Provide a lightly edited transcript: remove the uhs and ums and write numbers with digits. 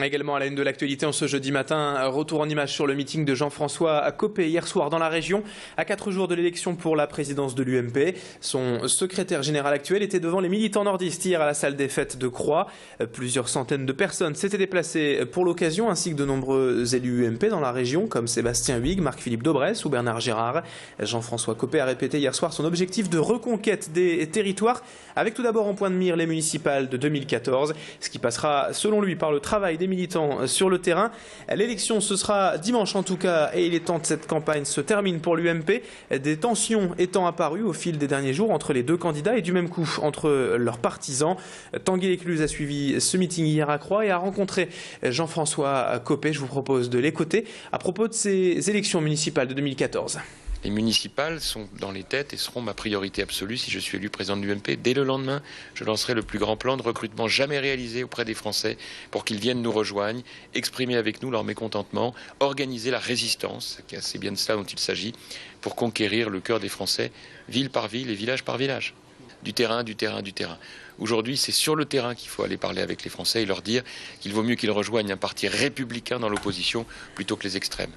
Également à la une de l'actualité en ce jeudi matin, retour en image sur le meeting de Jean-François Copé hier soir dans la région. À 4 jours de l'élection pour la présidence de l'UMP, son secrétaire général actuel était devant les militants nordistes hier à la salle des fêtes de Croix. Plusieurs centaines de personnes s'étaient déplacées pour l'occasion, ainsi que de nombreux élus UMP dans la région comme Sébastien Huyghe, Marc-Philippe Daubresse ou Bernard Gérard. Jean-François Copé a répété hier soir son objectif de reconquête des territoires, avec tout d'abord en point de mire les municipales de 2014, ce qui passera selon lui par le travail des militants sur le terrain. L'élection, ce sera dimanche en tout cas, et il est temps que cette campagne se termine pour l'UMP. Des tensions étant apparues au fil des derniers jours entre les deux candidats et du même coup entre leurs partisans. Tanguy Lécluse a suivi ce meeting hier à Croix et a rencontré Jean-François Copé. Je vous propose de l'écouter à propos de ces élections municipales de 2014. Les municipales sont dans les têtes et seront ma priorité absolue si je suis élu président de l'UMP. Dès le lendemain, je lancerai le plus grand plan de recrutement jamais réalisé auprès des Français pour qu'ils viennent nous rejoignent, exprimer avec nous leur mécontentement, organiser la résistance, c'est bien de cela dont il s'agit, pour conquérir le cœur des Français, ville par ville et village par village. Du terrain, du terrain, du terrain. Aujourd'hui, c'est sur le terrain qu'il faut aller parler avec les Français et leur dire qu'il vaut mieux qu'ils rejoignent un parti républicain dans l'opposition plutôt que les extrêmes.